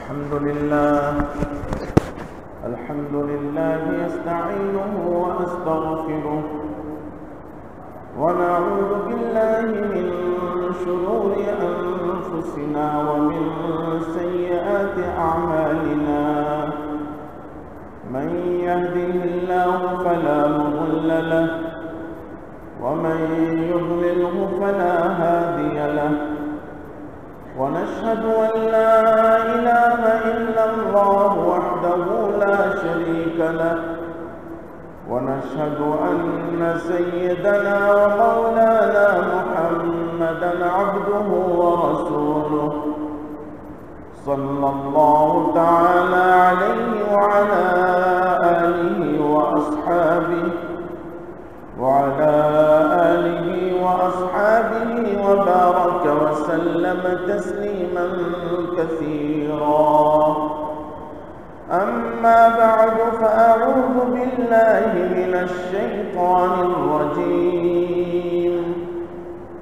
الحمد لله أستعينه وأستغفره ونعوذ بالله من شرور أنفسنا ومن سيئات أعمالنا من يهده الله فلا مضل له ومن يضلله فلا هادي له ونشهد أن لا إله إلا الله وحده لا شريك له ونشهد أن سيدنا ومولانا محمدا عبده ورسوله صلى الله تعالى عليه وعلى آله وأصحابه وبارك وسلم تسليما كثيرا. أما بعد فأعوذ بالله من الشيطان الرجيم.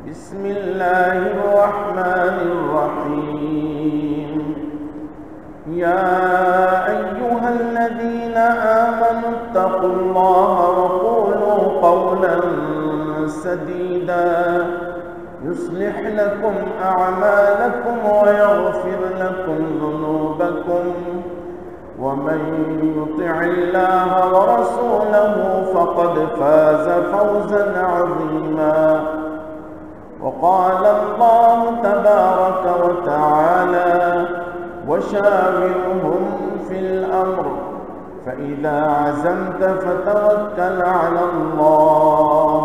بسم الله الرحمن الرحيم. يا أيها الذين آمنوا اتقوا الله وقولوا قولا سديدا يصلح لكم أعمالكم ويغفر لكم ذنوبكم ومن يطع الله ورسوله فقد فاز فوزا عظيما. وقال الله تبارك وتعالى وشاورهم في الأمر فإذا عزمت فتوكل على الله.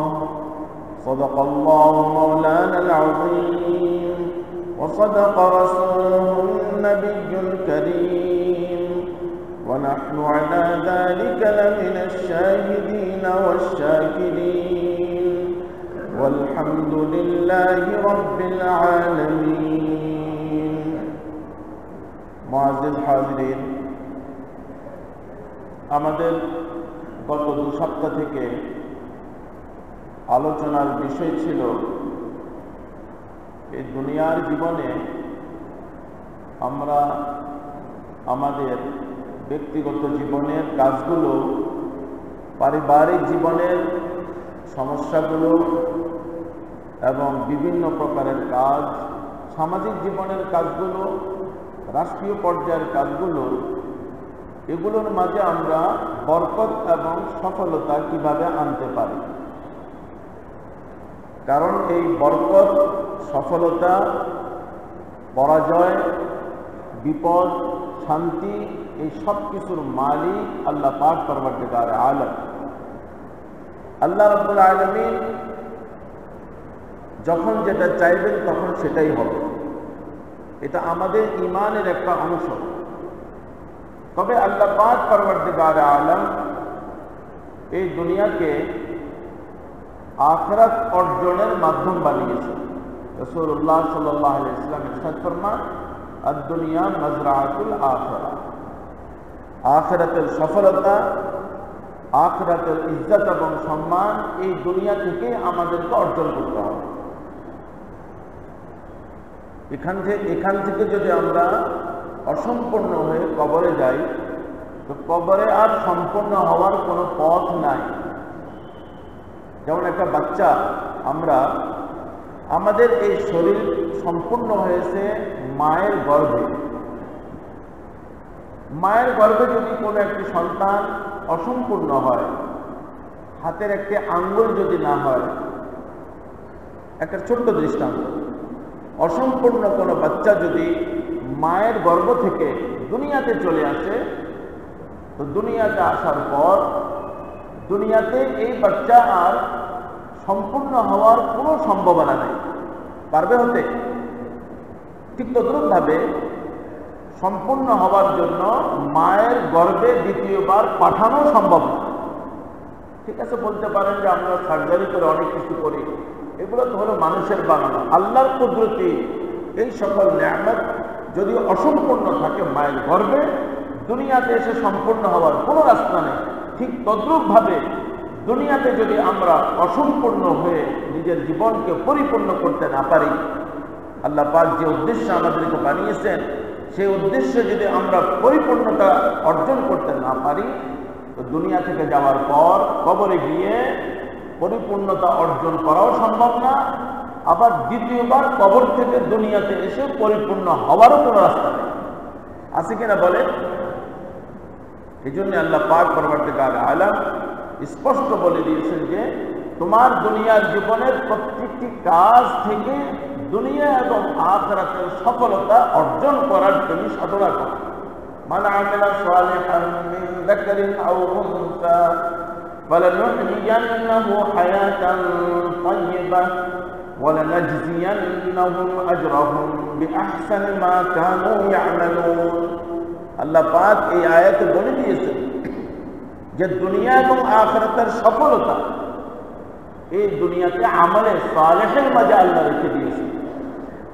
صدق الله مولانا العظيم وصدق رسوله النبي الكريم ونحن على ذلك لمن الشاهدين والشاكرين والحمد لله رب العالمين. মুআজ্জিজ হাজিরিন, আমাদের গত 2 সপ্তাহ থেকে আলোচনার বিষয় ছিল এই দুনিয়ার জীবনে আমরা আমাদের ব্যক্তিগত জীবনের কাজগুলো, পারিবারিক জীবনের সমস্যাগুলো এবং বিভিন্ন প্রকারের কাজ, সামাজিক জীবনের কাজগুলো, রাষ্ট্রীয় পর্যায়ের কাজগুলো, এগুলোর মাঝে আমরা বরকত এবং সফলতা কিভাবে আনতে পারি। কারণ এই বরকত, সফলতা, পরাজয়, বিপদ, শান্তি, এই সব কিছুর মালিক আল্লাহ পাক পরবর্তীকার আলম। আল্লাহ রাব্বুল আলামিন যখন যেটা চাইবেন তখন সেটাই হবে। এটা আমাদের ঈমানের একটা অংশ। তবে আল্লাহ পাক পরবর্তীকার আলম এই দুনিয়াকে আখিরাত অর্জনের মাধ্যম বানিয়েছে। রাসূলুল্লাহ সাল্লাল্লাহু আলাইহি ওয়াসাল্লাম ইরশাদ ফরমান, আদ-দুনিয়া মাজরাআতুল আখিরাহ। আখিরাতের সফলতা, আখিরাতের ইজ্জত এবং সম্মান এই দুনিয়া থেকে আমাদেরকে অর্জন করতে হবে। এখান থেকে যদি আমরা অসম্পূর্ণ হয়ে কবরে যাই, তো কবরে আর সম্পূর্ণ হওয়ার কোনো পথ নাই। যেমন একটা বাচ্চা, আমাদের এই শরীর সম্পূর্ণ হয়েছে মায়ের গর্ভে। মায়ের গর্ভে যদি কোনো একটি সন্তান অসম্পূর্ণ হয়, হাতের একটি আঙ্গুল যদি না হয়, একটা ছোট্ট দৃষ্টান্ত, অসম্পূর্ণ কোনো বাচ্চা যদি মায়ের গর্ভ থেকে দুনিয়াতে চলে আসে, তো দুনিয়াতে আসার পর দুনিয়াতে এই বাচ্চা আর সম্পূর্ণ হওয়ার কোনো সম্ভাবনা নেই। পারবে হতে? ঠিক তদ্রুপভাবে সম্পূর্ণ হওয়ার জন্য মায়ের গর্ভে দ্বিতীয়বার পাঠানো সম্ভব না। ঠিক আছে, বলতে পারেন যে আমরা সার্জারি করে অনেক কিছু করি, এগুলো তো হলো মানুষের বানানো। আল্লাহর কুদরতি এই সকল নিয়ামত যদি অসম্পূর্ণ থাকে মায়ের গর্ভে, দুনিয়াতে এসে সম্পূর্ণ হওয়ার কোনো রাস্তা নেই। ঠিক তদ্রুপভাবে দুনিয়াতে যদি আমরা অসম্পূর্ণ হয়ে নিজের জীবনকে পরিপূর্ণ করতে না পারি, আল্লাহ পাক যে উদ্দেশ্যে আমাদেরকে বানিয়েছেন সেই উদ্দেশ্যে যদি আমরা পরিপূর্ণতা অর্জন করতে না পারি, তো দুনিয়া থেকে যাওয়ার পর কবরে গিয়ে পরিপূর্ণতা অর্জন করাও সম্ভব না, আবার দ্বিতীয়বার কবর থেকে দুনিয়াতে এসে পরিপূর্ণ হওয়ারও কোনো রাস্তা নেই। আছে কিনা বলে? এই জন্য আল্লাহ পাক পরবর্তীকাল আলাম স্পষ্ট বলে দিয়েছেন যে তোমার দুনিয়ার জীবনের প্রত্যেকটি কাজ থেকে দুনিয়া এবং আখিরাতের সফলতা অর্জন করার তুমি সাধনা করো। মান আমিলা সালিহান মিন যাকারিন আও উনসা ফালানুহইয়ান্নাহু হায়াতান তাইয়্যিবা ওয়ালানাজজিয়ান্নাহুম আজরাহুম বিআহসানি মা কানু ইয়ামালুন। আল্লাহ পাক এই আয়াতে বলে দিয়েছেন যে দুনিয়া এবং আখিরাতের সফলতা এই দুনিয়াতে আমলে সালেহের মাঝে আল্লাহ রেখে দিয়েছে।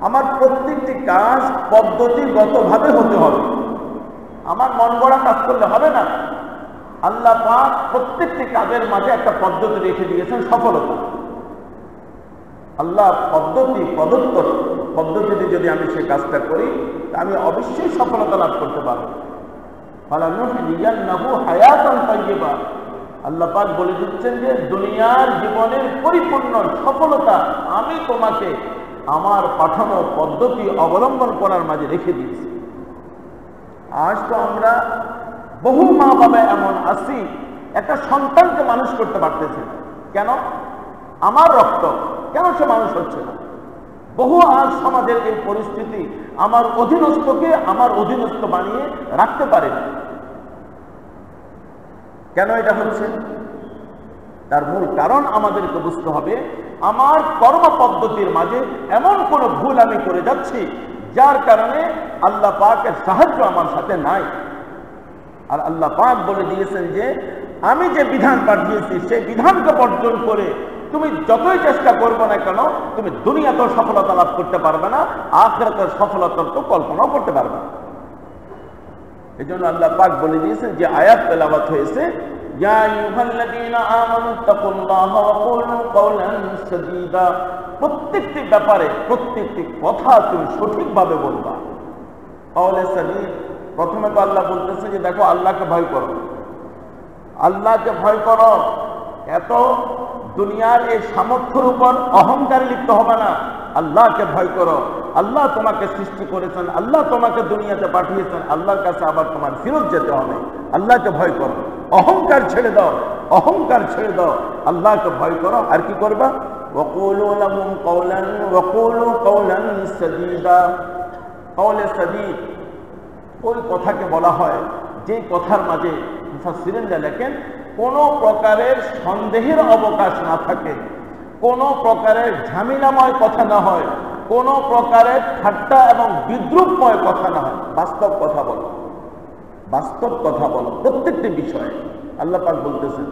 আমার প্রত্যেকটি কাজ পদ্ধতিগতভাবে হতে হবে, আমার মন গড়া কাজ করলে হবে না। আল্লাহ পাক প্রত্যেকটি কাজের মাঝে একটা পদ্ধতি রেখে দিয়েছেন সফলতা। আল্লাহ প্রদত্ত পদ্ধতিতে যদি আমি সেই কাজটা করি, তা আমি অবশ্যই সফলতা লাভ করতে পারবো। ফালানুহইয়ান্নাহু হায়াতান তাইয়্যিবা। আল্লাহ পাক বলে দিচ্ছেন যে দুনিয়ার জীবনের পরিপূর্ণ সফলতা আমি তোমাকে আমার পাঠানো পদ্ধতি অবলম্বন করার মাঝে রেখে দিয়েছি। আজ তো আমরা বহু মা বাবা এমন আছি, একটা সন্তানকে মানুষ করতে পারতেছে না। কেন? আমার রক্ত, কেন সে মানুষ হচ্ছে না? বহু আজ সমাজের এই পরিস্থিতি, আমার অধীনস্থকে আমার অধীনস্থ বানিয়ে রাখতে পারে না। কেন এটা হচ্ছে? তার মূল কারণ আমাদেরকে বুঝতে হবে, আমার কর্ম পদ্ধতির মাঝে এমন কোনো ভুল আমি করে যাচ্ছি যার কারণে আল্লাহ পাকের সাহায্য আমার সাথে নাই। আর আল্লাহ পাক বলে দিয়েছেন যে আমি যে বিধান পাঠিয়েছি সেই বিধানকে বর্জন করে তুমি যতই চেষ্টা করবে না কেন, তুমি দুনিয়াতেও সফলতা লাভ করতে পারবে না, আখিরাতের সফলতার তো কল্পনাও করতে পারবে না। এই জন্য আল্লাহ পাক বলে দিয়েছেন যে আয়াত তেলাওয়াত হয়েছে, ইয়া আইয়ুহাল্লাযীনা আমানু তাকুল্লাহা ওয়া কুলু কাওলান সাদীদা। প্রত্যেকটি ব্যাপারে প্রত্যেকটি কথা তুমি সঠিকভাবে বলবা। কাওলে সাদীদ, প্রথমে তো আল্লাহ বলতেছে যে দেখো আল্লাহকে ভয় করো, আল্লাহকে ভয় করো। এত দুনিয়ার এই সামর্থ্যের উপর অহংকারে লিপ্ত হবে না, আল্লাহকে ভয় করো। আল্লাহ তোমাকে সৃষ্টি করেছেন, আল্লাহ তোমাকে দুনিয়াতে পাঠিয়েছেন, আল্লাহর কাছে আবার তোমার ফিরত যেতে হবে। আল্লাহকে ভয় করো, অহংকার ছেড়ে দাও, অহংকার ছেড়ে দাও, আল্লাহকে ভয় করো। আর কি করবা? ওয়াকুলু লাহুম কাওলান ওয়াকুলু কাওলান সাদীদা। কাওলে সাদীদ ওই কথাকে বলা হয় যে কথার মাঝে মুফাসসিরিনরা লেখেন কোনো প্রকারের সন্দেহের অবকাশ না থাকে, কোনো প্রকারের ঝামেলাময় কথা না হয়, কোনো প্রকারের ঠাট্টা এবং বিদ্রুপময় কথা না হয়। বাস্তব কথা বলো, বাস্তব কথা বলো প্রত্যেকটি বিষয়ে। আল্লাহ পাক বলতেছেন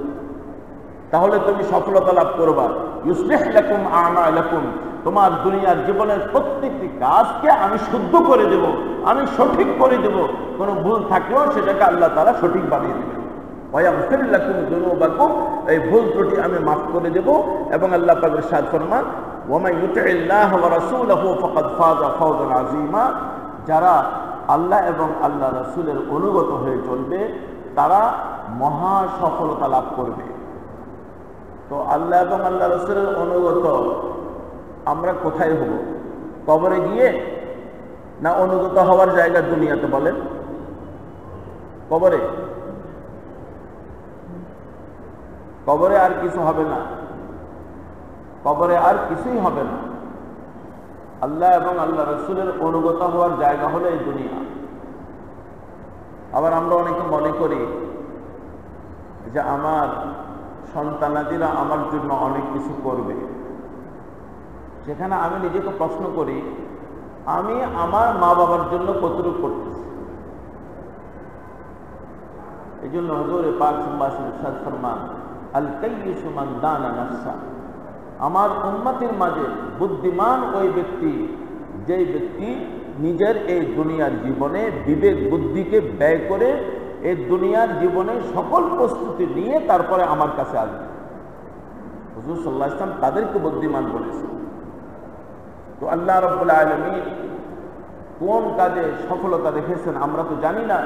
তাহলে তুমি সফলতা লাভ করবা। ইউসলিহ লাকুম আমালাকুম, তোমার দুনিয়ার জীবনের প্রত্যেকটি কাজকে আমি শুদ্ধ করে দেব, আমি সঠিক করে দেব। কোনো ভুল থাকলেও সেটাকে আল্লাহ তাআলা সঠিক বানিয়ে দেবেন। ওয়ায়াগফির লাকুম যুনুবাকুম, এই ভুল ত্রুটি আমি মাফ করে দেব। এবং আল্লাহ পাক ইরশাদ ফরমান, ওয়া মান ইউতিইল্লাহ ওয়া রাসূলাহু ফাকাদ ফাযা ফাওজান আযীমা। যারা আল্লাহ এবং আল্লাহ রাসূলের অনুগত হয়ে চলবে তারা মহা সফলতা লাভ করবে। তো আল্লাহ এবং আল্লাহ রাসূলের অনুগত আমরা কোথায় হব? কবরে গিয়ে, না অনুগত হওয়ার জায়গা দুনিয়াতে? বলেন, কবরে। কবরে আর কিছু হবে না, কবরে আর কিছুই হবে না। আল্লাহ এবং আল্লাহ রাসূলের অনুগত হওয়ার জায়গা হলো এই দুনিয়া। আবার আমরা অনেকে মনে করি যে আমার সন্তানাদিরা আমার জন্য অনেক কিছু করবে। সেখানে আমি নিজেকে প্রশ্ন করি, আমি আমার মা বাবার জন্য কতটুকু করতেছি? এই জন্য হুজুর পাক সাল্লাল্লাহু আলাইহি ওয়াসাল্লাম ফরমান, আল কাইয়িসু মান দানা নাফসা। আমার উম্মতের মাঝে বুদ্ধিমান ওই ব্যক্তি, যেই ব্যক্তি নিজের এই দুনিয়ার জীবনে বিবেক বুদ্ধিকে ব্যয় করে এই দুনিয়ার জীবনে সকল প্রস্তুতি নিয়ে তারপরে আমার কাছে আসবে। হুজুর সাল্লাল্লাহু আলাইহি ওয়াসাল্লাম তাদেরকে বুদ্ধিমান বলেছেন। তো আল্লাহ রাব্বুল আলামিন কোন কাজে সফলতা দেখেছেন আমরা তো জানি না।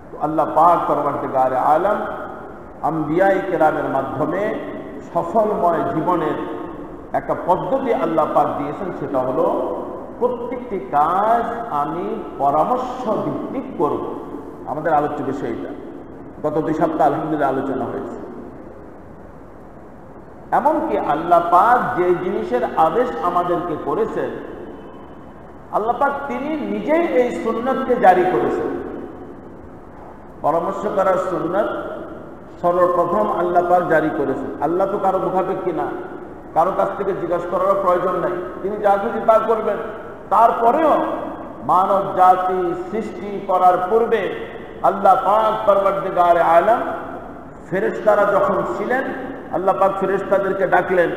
তো আল্লাহ পাক পরবর্তীকার আলম আম্বিয়ায়ে কেরামের মাধ্যমে সফলময় জীবনের একটা পদ্ধতি আল্লাহ পাক দিয়েছেন, সেটা হলো প্রত্যেকটি কাজ আমি পরামর্শ ভিত্তিক করব। আমাদের আলোচ্য বিষয় এটা, গত 2 সপ্তাহ আলহামদুলিল্লাহ আলোচনা হয়েছে। এমনকি আল্লাহ পাক যে জিনিসের আদেশ আমাদেরকে করেছেন, আল্লাহ পাক তিনি নিজেই এই সুন্নতকে জারি করেছেন। পরামর্শ করার সুন্নত সর্বপ্রথম আল্লাহ পাক জারি করেছেন। আল্লাহ তো কারো মুখাপেক্ষী না, কারো কাছ থেকে জিজ্ঞাসা করারও প্রয়োজন নাই, তিনি যা খুশি তা করবেন। তারপরেও মানব জাতি সৃষ্টি করার পূর্বে আল্লাহ পাক পরবর্তীকার আলম ফেরেশতারা যখন ছিলেন, আল্লাহ পাক ফেরেশতাদেরকে ডাকলেন।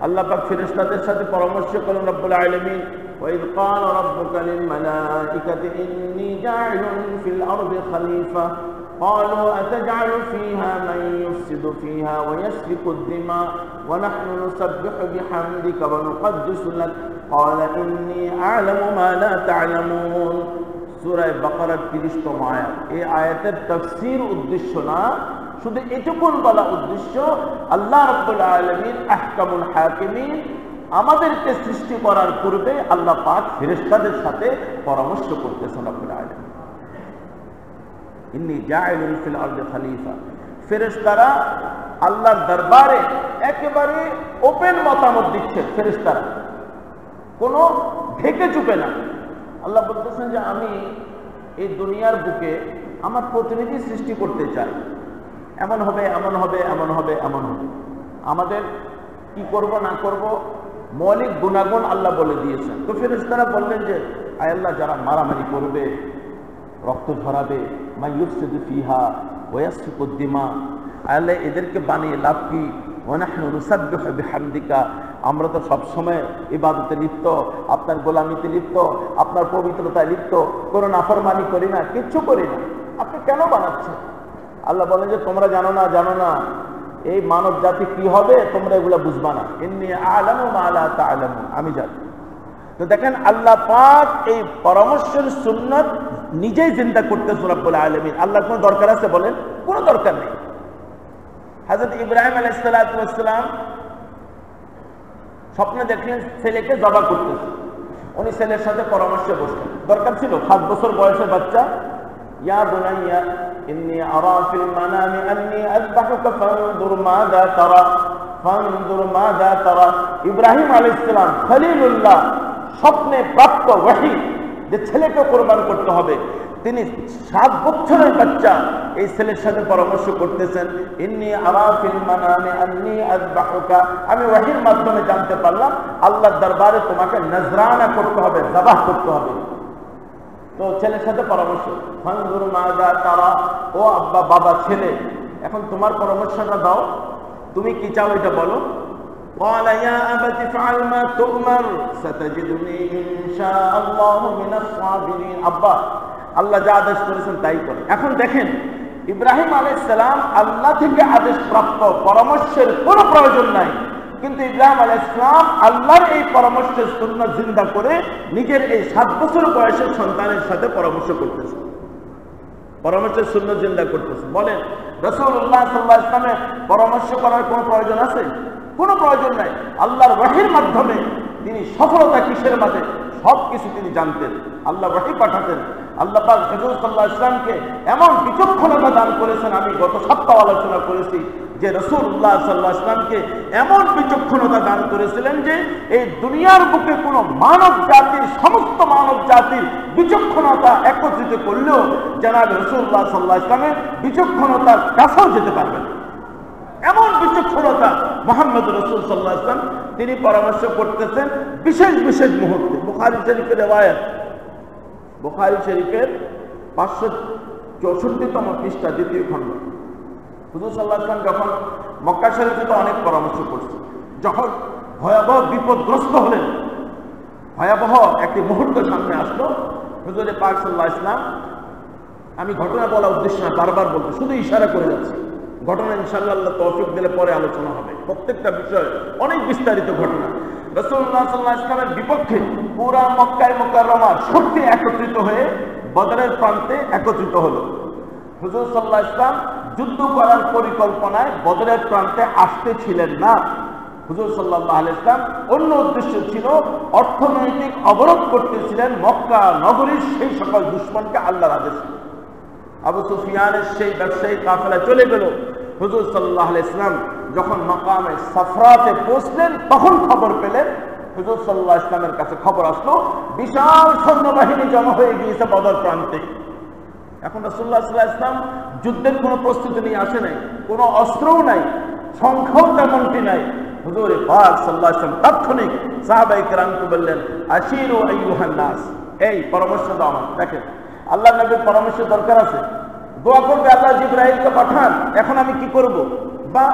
আল্লাহ পাক ফেরেশতাদের সাথে পরামর্শ করলেন রব্বুল আলামিন, وَإِذْ قَالَ رَبُّكَ لِلْمَلَائِكَةِ إِنِّي جَاعِلٌ فِي الْأَرْضِ خَلِيفَةً قَالُوا أَتَجْعَلُ فِيهَا مَن يُفْسِدُ فِيهَا وَيَسْفِكُ الدِّمَاءَ وَنَحْنُ نُسَبِّحُ بِحَمْدِكَ وَنُقَدِّسُ لَكَ قَالَ إِنِّي أَعْلَمُ مَا لَا تَعْلَمُونَ। সূরা বাকারার 30তম আয়াত। এই আয়াতের তাফসীর উদ্দেশ্য না, শুধু এটুকুন বলা উদ্দেশ্য, আল্লাহ রাব্বুল আলামিন আহকামুল হাকিমিন আমাদেরকে সৃষ্টি করার পূর্বে আল্লাহ পাক ফেরেশতাদের সাথে পরামর্শ করতেছেন রব্বুল আলামিন। ইন্নী জাইলুন ফিল আরদি খলিফা। ফেরেশতারা আল্লাহর দরবারে একেবারে ওপেন মতামত দিচ্ছে। ফেরেশতারা কোনো ঢেকে চুপে না। আল্লাহ বলতেছেন যে আমি এই দুনিয়ার বুকে আমার প্রতিনিধি সৃষ্টি করতে চাই, এমন হবে, এমন হবে, এমন হবে, এমন হবে। আমাদের কি করব না করব মৌলিক গুণাগুণ আল্লাহ বলে দিয়েছেন। তো ফেরেশতারা বললেন যে আয় আল্লাহ, যারা মারামারি করবে, রক্ত ঝরাবে, মাইয়ুফসিদু ফিহা ওয়া ইয়াসফিকু দিমা, আয় আল্লাহ এদেরকে বানিয়ে লাভ কি? ওয়া নাহনু নুসাব্বিহু বিহামদিকা, আমরা তো সবসময় ইবাদতে লিপ্ত, আপনার গোলামিতে লিপ্ত, আপনার পবিত্রতায় লিপ্ত, কোনো নাফরমানি করি না, কিচ্ছু করি না, আপনি কেন বানাচ্ছেন? আল্লাহ বলেন যে তোমরা জানো না এই মানব জাতি কি হবে, তোমরা এগুলা বুঝবা না। ইন্নী আ'লামু মা লা তা'লামুন, আমি জানি। তো দেখেন আল্লাহ পাক এই পরামর্শের সুন্নাত নিজেই চিন্তা করতেছেন রব্বুল আলামিন। আল্লাহর কোনো দরকার আছে বলেন? কোনো দরকার নেই। হযরত ইব্রাহিম আলাইহিস সালাতু ওয়াস সালাম স্বপ্নে দেখলেন ছেলেকে জবাই করতেছে। উনি ছেলের সাথে পরামর্শে বসলেন। দরকার ছিল 7 বছর বয়সের বাচ্চা, ইয়া বুনাইয়া ইন্নী আরা ফিল মানামি আন্নী আযবাহুকা ফানজুর মাযা তারা, ফানজুর মাযা তারা। ইব্রাহিম আলাইহিস সালাম খলিলুল্লাহ, স্বপ্নে প্রাপ্ত ওহী যে ছেলেকে কুরবান করতে হবে, তিনি 7 বছরের বাচ্চা এই ছেলের সাথে পরামর্শ করতেছেন। ইন্নী আরা ফিল মানামি আন্নী আযবাহুকা, আমি ওহীর মাধ্যমে জানতে পারলাম আল্লাহর দরবারে তোমাকে নজরানা করতে হবে, জবাহ করতে হবে। তো ছেলের সাথে পরামর্শ, ফানজুর মাযা তারা, ও আব্বা, বাবা, ছেলে, এখন তোমার পরামর্শটা দাও, তুমি কি চাও এটা বলো। قال يا أبت افعل ما تؤمر ستجدني إن شاء الله من الصابرين। আব্বা, আল্লাহ যা আদেশ করেছেন তাই করে। এখন দেখেন ইব্রাহিম আলাইহিস সালাম আল্লাহ থেকে আদেশ প্রাপ্ত, পরামর্শের কোনো প্রয়োজন নাই, কিন্তু ইব্রাহিম আলাইহিস সালাম আল্লাহর এই পরামর্শের সুন্নাত জিন্দা করে নিজের এই 7 বছর বয়সের সন্তানের সাথে পরামর্শ করতেছে, পরামর্শের সুন্নাত জিন্দা করতেছে। বলেন রাসূলুল্লাহ সাল্লাল্লাহু আলাইহি ওয়াসাল্লামের পরামর্শ করার কোনো প্রয়োজন আছে? কোনো প্রয়োজন নাই। আল্লাহর ওহীর মাধ্যমে তিনি সফলতা কিসের মাঝে সব কিছু তিনি জানতেন। আল্লাহ ওহী পাঠাতেন। আল্লাহ পাক রাসূল সাল্লাল্লাহু আলাইহি ওয়াসাল্লামকে এমন বিচক্ষণতা দান করেছেন, আমি গত সপ্তাহে আলোচনা করেছি যে রাসূলুল্লাহ সাল্লাল্লাহু আলাইহি ওয়াসাল্লামকে এমন বিচক্ষণতা দান করেছিলেন যে এই দুনিয়ার বুকে কোনো মানব জাতির, সমস্ত মানব জাতির বিচক্ষণতা একত্রিত করলেও জনাব রাসূলুল্লাহ সাল্লাল্লাহু আলাইহি ওয়াসাল্লামের বিচক্ষণতার কাছেও যেতে পারবেন। এমন বিচক্ষণতা মুহাম্মদ রাসূল সাল্লাল্লাহু আলাইহি ওয়াসাল্লাম তিনি পরামর্শ করতেছেন বিশেষ বিশেষ মুহূর্তে। বুখারী শরীফের রিওয়ায়াত, বুখারী শরীফের 564তম পৃষ্ঠা, 2য় খণ্ড। হুজুর সাল্লাল্লাহু আলাইহি ওয়াসাল্লাম যখন মক্কা শরীফে তো অনেক পরামর্শ করছে, যখন ভয়াবহ বিপদগ্রস্ত হলেন, ভয়াবহ একটি মুহূর্ত সামনে আসলো, হুজুর পাক সাল্লাল্লাহু আলাইহি ওয়াসাল্লাম, আমি ঘটনা বলা উদ্দেশ্য না, বারবার বলতে, শুধু ইশারা করে যাচ্ছি। ঘটনা ইনশাআল্লাহ আল্লাহ তৌফিক দিলে পরে আলোচনা হবে, প্রত্যেকটা বিষয় অনেক বিস্তারিত ঘটনা। রাসূলুল্লাহ সাল্লাল্লাহু আলাইহি ওয়াসাল্লামের বিপক্ষে পুরা মক্কায় মুকাররমার শক্তি একত্রিত হয়ে বদরের প্রান্তে একত্রিত হলো। হুজুর সাল্লাল্লাহু আলাইহি ওয়াসাল্লাম যুদ্ধ করার পরিকল্পনায় বদরের প্রান্তে আসতে ছিলেন না। হুজুর সাল্লাল্লাহু আলাইহি ওয়াসাল্লাম অন্য উদ্দেশ্য ছিল, অর্থনৈতিক অবরোধ করতেছিলেন মক্কা নগরীর সেই সকল দুশমনকে আল্লাহর আদেশে। আবু সুফিয়ানের সেই ব্যবসায়ী কাফেলা চলে গেল। হুজুর সাল্লাল্লাহু আলাইহি ওয়াসাল্লাম যখন মাকামে সাফরাতে পৌঁছলেন তখন খবর পেলেন, হুজুর সাল্লাল্লাহু আলাইহি ওয়াসাল্লামের কাছে খবর আসলো বিশাল সৈন্যবাহিনী জমা হয়ে গিয়েছে বদর প্রান্তে। এখন রাসূলুল্লাহ সাল্লাল্লাহু আলাইহি ওয়াসাল্লাম যুদ্ধের কোনো প্রস্তুতি নিয়ে আসে নাই, কোনো অস্ত্রও নাই, সংখ্যাও তেমনটি নাই। হুজুর পাক সাল্লাল্লাহু আলাইহি ওয়াসাল্লাম তাৎক্ষণিক সাহাবায়ে কেরামকে বললেন, আশিরু আইয়ুহান নাস, এই পরামর্শ দাও আমার। দেখেন আল্লাহ নবীর পরামর্শ দরকার আছে, দোয়া করবে আল্লাহ জিবরাইলকে পাঠান, এখন আমি কি করব? বা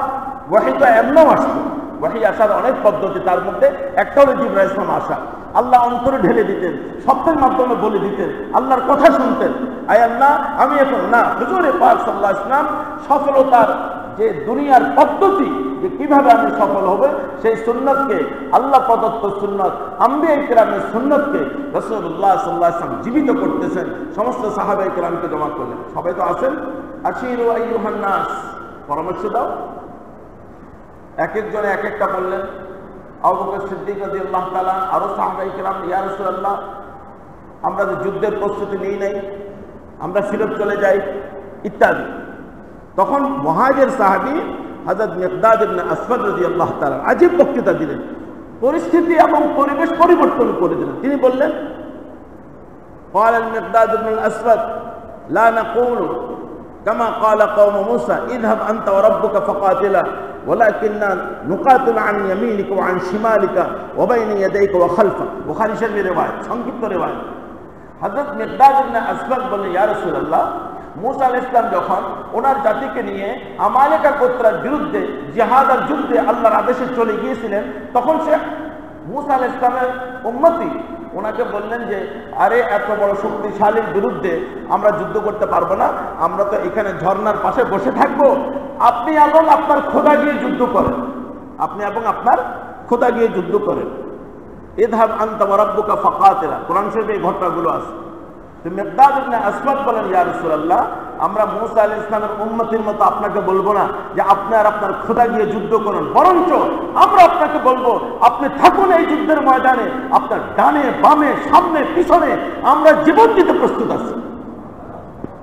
ওয়াহী তো এমনও আসতো, ওয়াহী আসার অনেক পদ্ধতি, তার মধ্যে একটা হলো জিবরাইল ইসলাম আসা। আল্লাহ অন্তরে ঢেলে দিতেন, শব্দের মাধ্যমে বলে দিতেন, আল্লাহর কথা শুনতেন। আয় আল্লাহ আমি এখন না, হুজুর পাক সাল্লাল্লাহু আলাইহি ওয়াসাল্লাম সফলতার যে দুনিয়ার পদ্ধতি, যে কিভাবে আমি সফল হবে, সেই সুন্নতকে, আল্লাহ প্রদত্ত সুন্নত, আম্বিয়া কিরামের সুন্নতকে রাসূলুল্লাহ সাল্লাল্লাহু আলাইহি ওয়াসাল্লাম জীবিত করতেছেন। সমস্ত সাহাবায়ে কিরামকে জমা করলেন, সবাই তো আছেন। আশিরু আইয়ুহান নাস, পরামর্শ দাও। এক একজনে এক একটা বললেন। আবু বকর সিদ্দিক রাদিয়াল্লাহু তাআলা, আরো সাহাবায়ে কিরাম, ইয়া রাসূলুল্লাহ আমরা যে যুদ্ধের প্রস্তুতি নেই নাই, আমরা ফিরত চলে যাই ইত্যাদি। তখন মুহাজির সাহাবী হযরত মিকদাদ ইবনে আসওয়াদ রাদিয়াল্লাহু তাআলা আজীব বক্তৃতা দিলেন, পরিস্থিতি এবং পরিবেশ পরিবর্তন করে দিলেন। তিনি বললেন, قال المقداد بن الأسود لا نقول كما قال قوم موسى اذهب أنت وربك فقاتلا ولكننا نقاتل عن يمينك وعن شمالك وبين يديك وخلفك। বুখারী শরীফের রিওয়ায়াত, সংক্ষিপ্ত রিওয়ায়াত। হযরত মিকদাদ ইবনে আসওয়াদ বললেন, ইয়া রাসূলুল্লাহ মুসা আলাইহিস সালাম যখন ওনার জাতিকে নিয়ে আমালেকা গোত্রের বিরুদ্ধে জিহাদ আর যুদ্ধে আল্লাহর আদেশে চলে গিয়েছিলেন, তখন সে মুসা আলাইহিস সালামের উম্মতি ওনাকে বললেন যে, আরে এত বড় শক্তিশালীর বিরুদ্ধে আমরা যুদ্ধ করতে পারবো না, আমরা তো এখানে ঝর্ণার পাশে বসে থাকবো, আপনি এবং আপনার খোদা গিয়ে যুদ্ধ করেন, আপনি এবং আপনার খোদা গিয়ে যুদ্ধ করেন। ইযহাব আনতা ওয়া রাব্বুকা ফাকাতিলা, কোরআন শরীফে এই ঘটনাগুলো আছে। তো মিকদাদ ইবনে আসওয়াদ বলেন, ইয়া রাসূলুল্লাহ আমরা মুসা আলাইহিস সালামের উম্মতের মতো আপনাকে বলবো না যে আপনি আর আপনার খোদা গিয়ে যুদ্ধ করুন, বরঞ্চ আমরা আপনাকে বলবো আপনি থাকুন এই যুদ্ধের ময়দানে, আপনার ডানে বামে সামনে পিছনে আমরা জীবন দিতে প্রস্তুত আছি।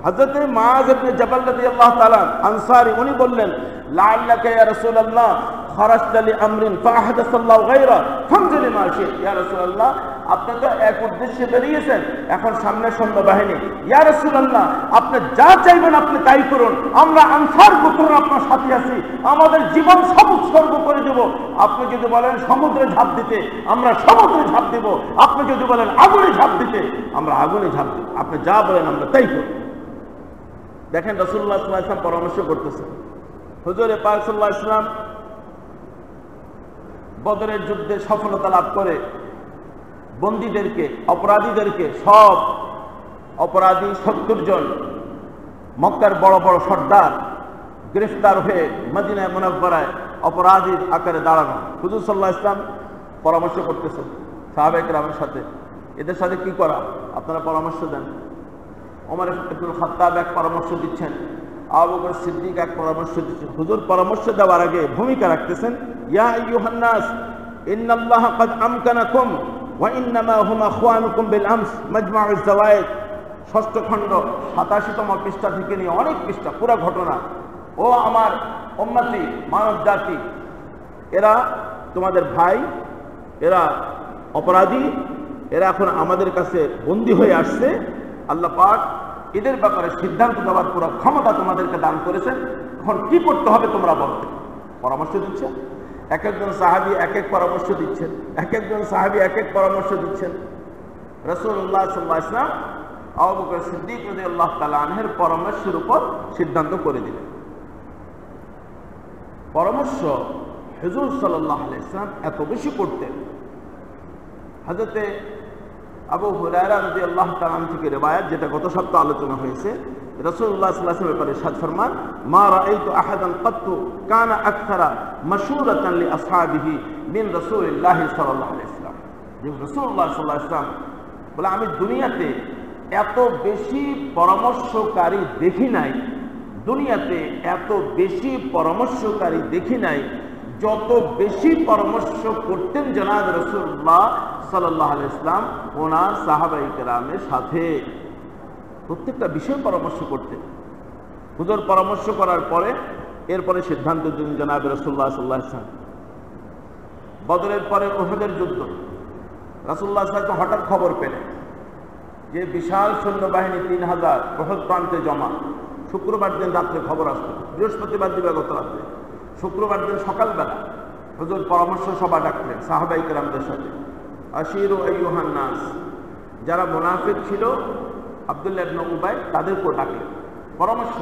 হযরত মুআয ইবনে জাবাল রাদিয়াল্লাহু তাআলা আনসারী, উনি বললেন, লাআল্লাকা ইয়া রাসূলুল্লাহ খারাজতা লিআমরিন ফাআহদাসাল্লাহু গায়রা ফামজিলি মা শি'ত। ইয়া রাসূলুল্লাহ আপনি তো এক উদ্দেশ্যে বেরিয়েছেন, এখন সামনে সৈন্যবাহিনী, ইয়া রাসূলুল্লাহ আপনি যা চাইবেন আপনি তাই করুন, আমরা আনসার গোত্র আপনার সাথে আছি, আমাদের জীবন সব উৎসর্গ করে দেব। আপনি যদি বলেন সমুদ্রে ঝাঁপ দিতে, আমরা সমুদ্রে ঝাঁপ দেব, আপনি যদি বলেন আগুনে ঝাঁপ দিতে, আমরা আগুনে ঝাঁপ দেব, আপনি যা বলেন আমরা তাই করব। দেখেন রাসূলুল্লাহ সাল্লাল্লাহু আলাইহি ওয়াসাল্লাম পরামর্শ করতেছেন। হুজুর পাক সাল্লাল্লাহু আলাইহি ওয়াসাল্লাম বদরের যুদ্ধে সফলতা লাভ করে বন্দীদেরকে, অপরাধীদেরকে, সব অপরাধী 70 জন মক্কার বড় বড় সর্দার গ্রেফতার হয়ে মদিনায় মুনাওয়ারায় অপরাধীর আকারে দাঁড়ানো। হুজুর সাল্লাল্লাহু আলাইহি ওয়াসাল্লাম পরামর্শ করতেছেন সাহাবায়ে কেরামের সাথে, এদের সাথে কি করা আপনারা পরামর্শ দেন। ওমর ইবনুল খাত্তাব এক পরামর্শ দিচ্ছেন, আবু বকর সিদ্দিক এক পরামর্শ দিচ্ছেন। হুজুর পরামর্শ দেওয়ার আগে ভূমিকা রাখতেছেন, ইয়া আইয়ুহান নাস ইন্নাল্লাহা ক্বাদ আমকানাকুম ওয়া ইন্নামা হুম আখওয়ানুকুম বিল আমস, মাজমাউজ জাওয়ায়েদ ৬ষ্ঠ খণ্ড ৮৭তম পৃষ্ঠা থেকে নিয়ে অনেক পৃষ্ঠা, পুরো ঘটনা। ও আমার উম্মতি, মানব জাতি, এরা তোমাদের ভাই, এরা অপরাধী, এরা এখন আমাদের কাছে বন্দী হয়ে আসছে। আল্লাহ পাক এদের ব্যাপারে সিদ্ধান্ত দেওয়ার পুরো ক্ষমতা তোমাদেরকে দান করেছেন, এখন কি করতে হবে তোমরা বলো। পরামর্শ দিচ্ছে, এক একজন সাহাবী এক এক পরামর্শ দিচ্ছেন, এক একজন সাহাবী এক এক পরামর্শ দিচ্ছেন। রাসূলুল্লাহ সাল্লাল্লাহু আলাইহি ওয়াসাল্লাম আবু বকর সিদ্দিক রাদিয়াল্লাহু তাআলা আনহুর পরামর্শের উপর সিদ্ধান্ত করে দিলেন। পরামর্শ হুজুর সাল্লাল্লাহু আলাইহি ওয়াসাল্লাম এত বেশি করতেন, হযরতে আবু হুরায়রা রাদিয়াল্লাহু তাআলা আনহু থেকে রিওয়ায়াত, যেটা গত সপ্তাহে আলোচনা হয়েছে, রাসূলুল্লাহ সাল্লাল্লাহু আলাইহি ওয়াসাল্লামের ব্যাপারে ইরশাদ ফরমান, মা রাআইতু আহাদান কাত্তু কানা আকসারা মাশুরাতান লি আসহাবিহি মিন রাসূলিল্লাহি সাল্লাল্লাহু আলাইহি ওয়াসাল্লাম। যে রাসূলুল্লাহ সাল্লাল্লাহু আলাইহি ওয়াসাল্লাম বলে, আমি দুনিয়াতে এত বেশি পরামর্শকারী দেখি নাই, দুনিয়াতে এত বেশি পরামর্শকারী দেখি নাই, যত বেশি পরামর্শ করতেন জনাব রাসূলুল্লাহ সাল্লাল্লাহু আলাইহি ওয়াসাল্লাম ওনার সাহাবায়ে কেরামের সাথে। প্রত্যেকটা বিষয়ে পরামর্শ করতেন। হুজুর পরামর্শ করার পরে এরপরে সিদ্ধান্ত দিলেন জনাব রাসূলুল্লাহ সাল্লাল্লাহু আলাইহি ওয়াসাল্লাম। বদরের পরে উহুদের যুদ্ধ, রাসূলুল্লাহ সাল্লাল্লাহু আলাইহি ওয়াসাল্লাম হঠাৎ খবর পেলেন যে বিশাল সৈন্যবাহিনী 3000 উহুদ প্রান্তে জমা। শুক্রবার দিন রাত্রে খবর আসলো, বৃহস্পতিবার দিবাগত রাত্রে। শুক্রবার দিন সকালবেলা হুজুর পরামর্শ সভা ডাকলেন সাহাবায়ে কেরামদের সাথে। আশিরু আইয়ুহান নাস, যারা মুনাফিক ছিল আব্দুল্লাহ ইবনে উবাই, তাদেরকেও ডাকলেন পরামর্শ।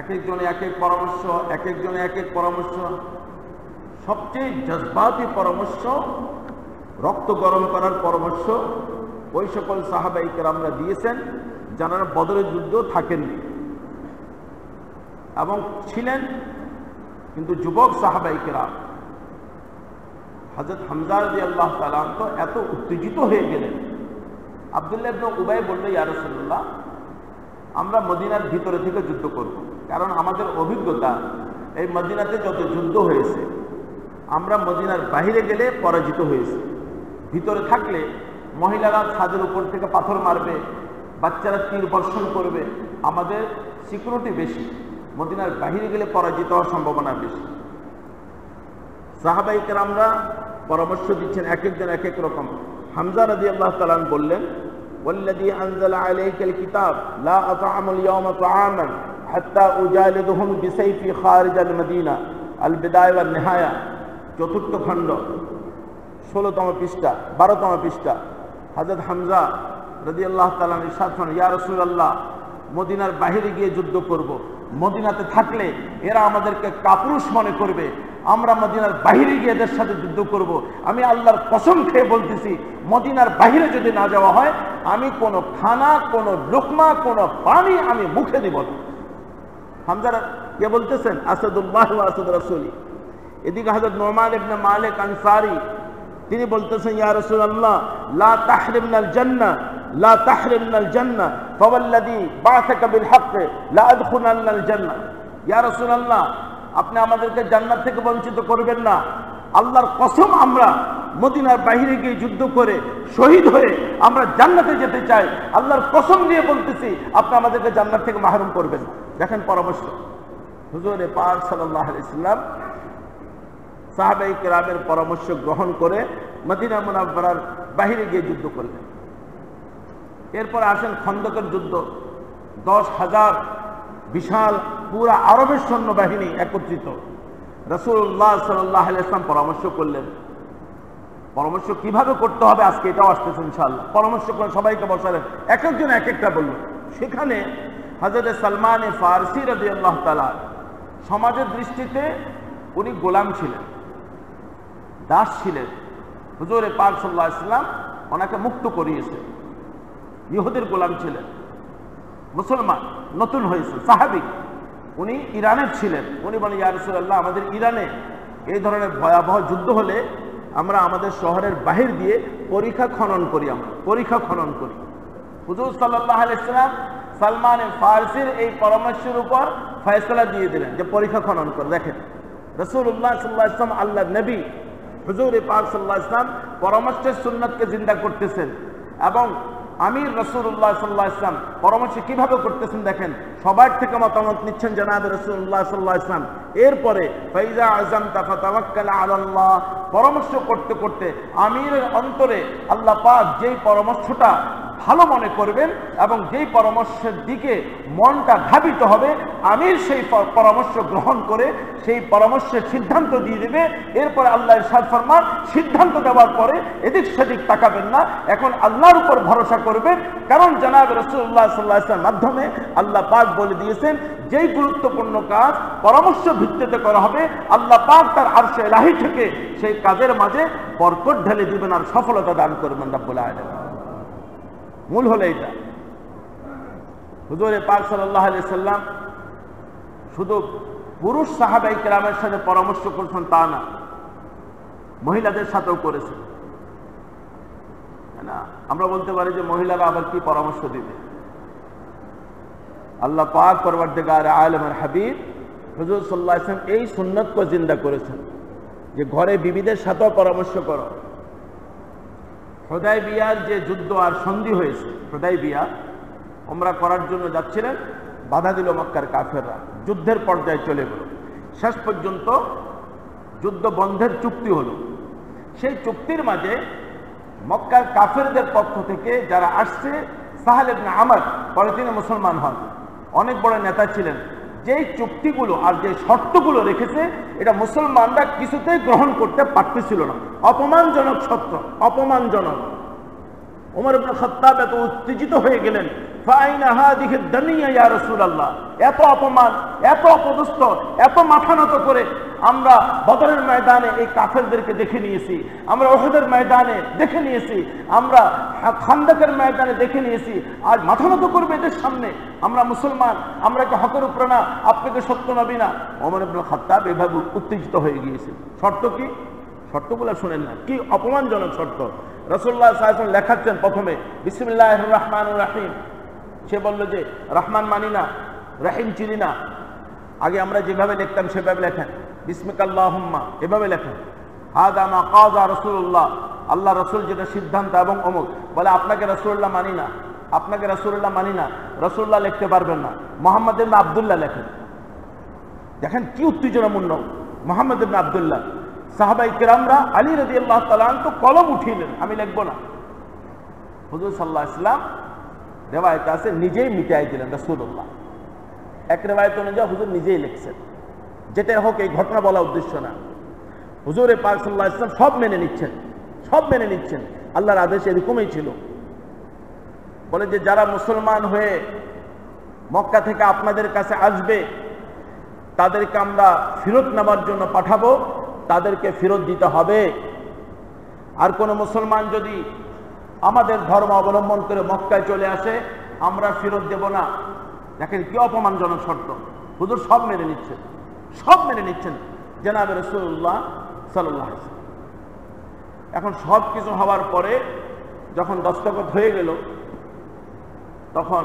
এক একজনে এক এক পরামর্শ, এক একজনে এক এক পরামর্শ। সবচেয়ে জজবাতি পরামর্শ, রক্ত গরম করার পরামর্শ ওই সকল সাহাবায়ে কেরামরা দিয়েছেন যারা বদরের যুদ্ধ থাকেননি এবং ছিলেন কিন্তু যুবক সাহাবায়ে কেরাম। হযরত হামজা রাদিয়াল্লাহু তাআলা তো এত উত্তেজিত হয়ে গেলেন। আব্দুল্লাহ ইবনে উবাই বলল, ইয়া রাসূলুল্লাহ, আমরা মদিনার ভিতরে থেকে যুদ্ধ করব, কারণ আমাদের অভিজ্ঞতা এই মদিনাতে যত যুদ্ধ হয়েছে আমরা মদিনার বাইরে গেলে পরাজিত হয়েছে। ভিতরে থাকলে মহিলারা ছাদের উপর থেকে পাথর মারবে, বাচ্চারা তীর বর্ষণ করবে, আমাদের সিকিউরিটি বেশি। মদিনার বাইরে গেলে পরাজিত হওয়ার সম্ভাবনা বেশি। সাহাবায়ে কেরামরা পরামর্শ দিচ্ছেন এক একজন এক এক রকম। হামজা রাদিয়াল্লাহু তাআলা বললেন, ওয়াল্লাযী আনজালা আলাইকাল কিতাব লা আত'আমুল ইয়াওমা তা'আমান হাত্তা উজালিদুহুম বিসাইফি খারিজাল মদিনা, আল বিদায়া ওয়ান নিহায়া, চতুর্থ খণ্ড 16তম পৃষ্ঠা 12তম পৃষ্ঠা। হযরত হামজা রাদিয়াল্লাহু তাআলা ইরশাদ করেন, ইয়া রাসূলুল্লাহ, মদিনার বাইরে গিয়ে যুদ্ধ করব, মদিনাতে থাকলে এরা আমাদেরকে কাপুরুষ মনে করবে, আমরা মদিনার বাইরে গিয়ে এদের সাথে যুদ্ধ করব। আমি আল্লাহর কসম খেয়ে বলতেছি, মদিনার বাইরে যদি না যাওয়া হয় আমি কোনো খানা, কোনো লোকমা, কোনো পানি আমি মুখে দিব না। হামজা কে বলতেছেন? আসাদুল্লাহ ওয়া আসাদ রাসূলি। এদিকে হযরত নুমান ইবনে মালিক আনসারী তিনি বলতেছেন, ইয়া রাসূলুল্লাহ, লা তাহরিমনাল জান্নাহ, লা তাহরিমনাল জান্নাহ, ফাওয়াল্লাযী বা'আসাকা বিল হক লা আদখুলান্নাল জান্নাহ। ইয়া রাসূলুল্লাহ, আপনি আমাদেরকে জান্নাত থেকে বঞ্চিত করবেন না। আল্লাহর কসম, আমরা মদিনার বাইরে গিয়ে যুদ্ধ করে শহীদ হয়ে আমরা জান্নাতে যেতে চাই। আল্লাহর কসম দিয়ে বলতেছি, আপনি আমাদেরকে জান্নাত থেকে মাহরুম করবেন না। দেখেন পরামর্শ। হুজুরে পাক সাল্লাল্লাহু আলাইহি ওয়াসাল্লাম সাহাবায়ে কেরামের পরামর্শ গ্রহণ করে মদিনা মুনাওয়ারার বাইরে গিয়ে যুদ্ধ করলেন। এরপর আসেন খন্দকের যুদ্ধ। 10,000 বিশাল পুরা আরবের সৈন্যবাহিনী একত্রিত। রাসূলুল্লাহ সাল্লাল্লাহু আলাইহি ওয়াসাল্লাম পরামর্শ করলেন। পরামর্শ কিভাবে করতে হবে আজকে এটাও আসতেছে ইনশাআল্লাহ। পরামর্শ করে সবাইকে বসালেন, এক একজন এক একটা বলল। সেখানে হযরত সালমান ফারসি রাদিয়াল্লাহু তাআলা, সমাজের দৃষ্টিতে উনি গোলাম ছিলেন, দাস ছিলেন। হুজুরে পাক সাল্লাল্লাহু আলাইহি ওয়াসাল্লাম ওনাকে মুক্ত করিয়েছে। ইহুদির গোলাম ছিলেন, মুসলমান নতুন হয়েছে, সাহাবী। উনি ইরানের ছিলেন। উনি বলেন, ইয়া রাসূলুল্লাহ, আমাদের ইরানে এই ধরনের ভয়াবহ যুদ্ধ হলে আমরা আমাদের শহরের বাহির দিয়ে পরীক্ষা খনন করি, আমরা পরীক্ষা খনন করি। হুজুর সাল্লাল্লাহু আলাইহি ওয়াসাল্লাম সালমান ফারসির এই পরামর্শের উপর ফয়সালা দিয়ে দিলেন যে পরীক্ষা খনন করে। দেখেন রাসূলুল্লাহ সাল্লাল্লাহু আলাইহি ওয়াসাল্লাম, আল্লাহর নবী হুজুর পাক সাল্লাল্লাহু আলাইহি ওয়াসাল্লাম পরামর্শের সুন্নাতকে জিন্দা করতেছেন এবং আমির রাসূলুল্লাহ সাল্লাল্লাহু আলাইহি ওয়াসাল্লাম পরামর্শ কিভাবে করতেছেন দেখেন। সবার থেকে মতামত নিচ্ছেন জনাব রাসূলুল্লাহ সাল্লাল্লাহু আলাইহি ওয়াসাল্লাম। এরপরে ফাইজা আযামতা ফাতাওয়াক্কাল আলাল্লাহ, পরামর্শ করতে করতে আমিরের অন্তরে আল্লাহ পাক যেই পরামর্শটা ভালো মনে করবেন এবং যেই পরামর্শের দিকে মনটা ধাবিত হবে, আমির সেই পরামর্শ গ্রহণ করে সেই পরামর্শের সিদ্ধান্ত দিয়ে দেবে। এরপরে আল্লাহ ইরশাদ ফরমান, সিদ্ধান্ত দেওয়ার পরে এদিক সেদিক তাকাবেন না, এখন আল্লাহর উপর ভরসা করবেন। কারণ জনাব রাসূলুল্লাহ সাল্লাল্লাহু আলাইহি ওয়াসাল্লাম মাধ্যমে আল্লাহ পাক বলে দিয়েছেন, যেই গুরুত্বপূর্ণ কাজ পরামর্শ ভিত্তিতে করা হবে, আল্লাহ পাক তার আরশে ইলাহি থেকে সেই কাজের মাঝে বরকত ঢেলে দিবেন আর সফলতা দান করবেন রব্বুল আলামিন। মূল হলো এটা। হুজুরে পাক সাল্লাল্লাহু আলাইহি ওয়াসাল্লাম শুধু পুরুষ সাহাবায়ে কেরামের সাথে পরামর্শ করেছেন তা না, মহিলাদের সাথেও করেছেন। না, আমরা বলতে পারি যে মহিলারা আবার কি পরামর্শ দিবে। আল্লাহ পাক পরওয়ারদিগার আলমের হাবিব হুজুর সাল্লাল্লাহু আলাইহি ওয়াসাল্লাম এই সুন্নতকে জিন্দা করেছেন যে ঘরে বিবিদের সাথেও পরামর্শ করো। হুদায়বিয়ার যে যুদ্ধ আর সন্ধি হয়েছে, হুদায়বিয়া উমরা করার জন্য যাচ্ছিলেন, বাধা দিল মক্কার কাফেররা, যুদ্ধের পর্যায়ে চলে গেল। শেষ পর্যন্ত যুদ্ধ বন্ধের চুক্তি হলো। সেই চুক্তির মাঝে মক্কার কাফেরদের পক্ষ থেকে যারা আসছে, সাহেল ইবনে আমর, পরে তিনি মুসলমান হন, অনেক বড় নেতা ছিলেন, যেই চুক্তিগুলো আর যে শর্তগুলো রেখেছে এটা মুসলমানরা কিছুতেই গ্রহণ করতে পারতেছিল না। অপমানজনক শর্ত, অপমানজনক। ওমর ইবনে খাত্তাব এত উত্তেজিত হয়ে গেলেন, ফাইনা হাদিহি দুনিয়া ইয়া রাসূলুল্লাহ, এত অপমান, এত অপদস্থ, এত মাথা নত করে আমরা বদরের ময়দানে এই কাফেরদেরকে দেখে নিয়েছি, আমরা উহুদের ময়দানে দেখে নিয়েছি, আমরা খান্দকের ময়দানে দেখে নিয়েছি, আজ মাথা নত করবে এদের সামনে? আমরা মুসলমান, আমরা কি হকের উপরে না? আপনি কি সত্য নবী না? ওমর ইবনে খাত্তাব এভাবে উত্তেজিত হয়ে গিয়েছে। শর্ত কি? শর্তগুলো শুনেন না, কি অপমানজনক শর্ত। রাসূলুল্লাহ সাল্লাল্লাহু আলাইহি ওয়াসাল্লাম লেখাচ্ছেন প্রথমে বিসমিল্লাহির রহমানির রহিম। সে বলল যে রহমান মানি না, রহিম চিনি না। আগে আমরা যেভাবে লিখতাম সেভাবে লেখেন, বিসমিকাল্লাহুম্মা এভাবে লেখেন। হাদা মা কাযা রাসূলুল্লাহ, আল্লাহ রাসূল যেটা সিদ্ধান্ত এবং অমুক। বলে আপনাকে রাসূলুল্লাহ মানি না, আপনাকে রাসূলুল্লাহ মানি না, রাসূলুল্লাহ লিখতে পারবেন না, মুহাম্মদ ইবনে আব্দুল্লাহ লেখেন। দেখেন কি উত্তেজনাপূর্ণ। মুহাম্মদ ইবনে আব্দুল্লাহ। সাহাবায়ে কেরামরা আলী রাদিয়াল্লাহু তাআলা আনহু কলম উঠিলেন, আমি লিখব না। হুজুর সাল্লাল্লাহু আলাইহি ওয়াসাল্লাম রেওয়ায়েত আছে নিজেই মিটাই দিলেন রাসূলুল্লাহ। এক রেওয়ায়েত অনুযায়ী হুজুর নিজেই লিখছেন। যেটা হোক, এই ঘটনা বলা উদ্দেশ্য না। হুজুর পাক সাল্লাল্লাহু আলাইহি ওয়াসাল্লাম সব মেনে নিচ্ছেন, সব মেনে নিচ্ছেন। আল্লাহর আদেশ এরকমই ছিল। বলে যে যারা মুসলমান হয়ে মক্কা থেকে আপনাদের কাছে আসবে তাদেরকে আমরা ফেরত নেওয়ার জন্য পাঠাবো, তাদেরকে ফেরত দিতে হবে। আর কোন মুসলমান যদি আমাদের ধর্ম অবলম্বন করে মক্কায় চলে আসে আমরা ফেরত দেব না। দেখেন কি অপমানজনক শর্ত। হুজুর সব মেনে নিচ্ছেন, সব মেনে নিচ্ছেন জনাবে রাসূলুল্লাহ সাল্লাল্লাহু আলাইহি ওয়াসাল্লাম। এখন সব কিছু হওয়ার পরে যখন দস্তখত হয়ে গেল, তখন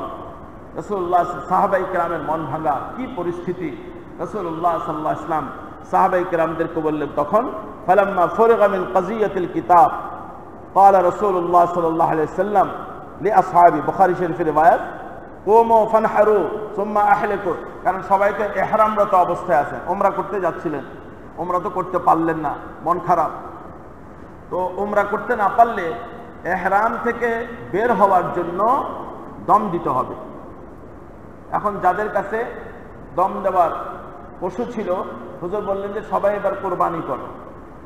রাসূলুল্লাহ সাহাবায়ে কেরামের মন ভাঙা, কি পরিস্থিতি। রাসূলুল্লাহ সাল্লাল্লাহু আলাইহি ওয়াসাল্লাম সাহাবায়ে কেরামদেরকে বললেন, তখন ফালাম্মা ফুরিগা মিন কাজিয়াতিল কিতাব ক্বালা রাসূলুল্লাহ সাল্লাল্লাহু আলাইহি ওয়াসাল্লাম লিআসহাবি, বুখারী শরীফের রিওয়ায়াত, কুমু ফানহারু সুম্মা আহলিকু। কারণ সবাই তো ইহরামরত অবস্থায় আছেন, উমরা করতে যাচ্ছিলেন, উমরা তো করতে পারলেন না, মন খারাপ। তো উমরা করতে না পারলে ইহরাম থেকে বের হওয়ার জন্য দম দিতে হবে। এখন যাদের কাছে দম দেওয়ার পশু ছিল, হুজুর বললেন যে সবাই এবার কোরবানি করো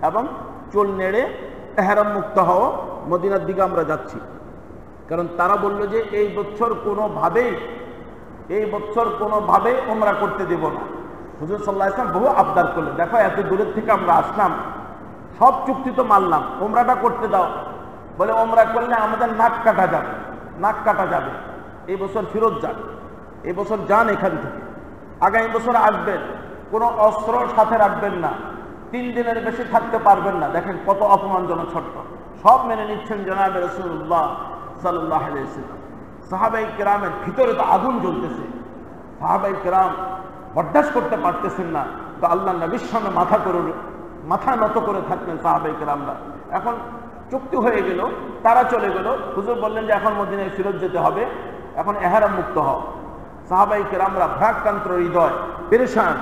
এবং চুল নেড়ে ইহরাম মুক্ত হও, মদিনার দিকে আমরা যাচ্ছি। কারণ তারা বলল যে এই বছর কোনোভাবেই উমরা করতে দেব না। হুজুর সাল্লাল্লাহু আলাইহি ওয়াসাল্লাম বহু আবদার করলেন, দেখো এত দূরের থেকে আমরা আসলাম, সব চুক্তি তো মানলাম, উমরাটা করতে দাও। বলে উমরা করলে আমাদের নাক কাটা যাবে, নাক কাটা যাবে, এই বছর ফেরত যান, এই বছর যান এখান থেকে, আগামী বছর আসবেন, কোনো অস্ত্র সাথে রাখবেন না, 3 দিনের বেশি থাকতে পারবেন না। দেখেন কত অপমানজনক শর্ত। সব মেনে নিচ্ছেন জনাবে রাসূলুল্লাহ সাল্লাল্লাহু আলাইহি ওয়াসাল্লাম। সাহাবায়ে কেরামের ভিতরে তো আগুন জ্বলতেছে, সাহাবায়ে কেরাম বরদাস্ত করতে পারতেছেন না। তো আল্লাহ নবীর সামনে মাথা নত করে থাকলেন সাহাবায়ে কেরামরা। এখন চুক্তি হয়ে গেল, তারা চলে গেল। হুজুর বললেন যে এখন মদিনায় ফেরত যেতে হবে, এখন ইহরাম মুক্ত হও। সাহাবায়ে কেরামরা ভ্রাক্রান্ত হৃদয়, পেরেশান।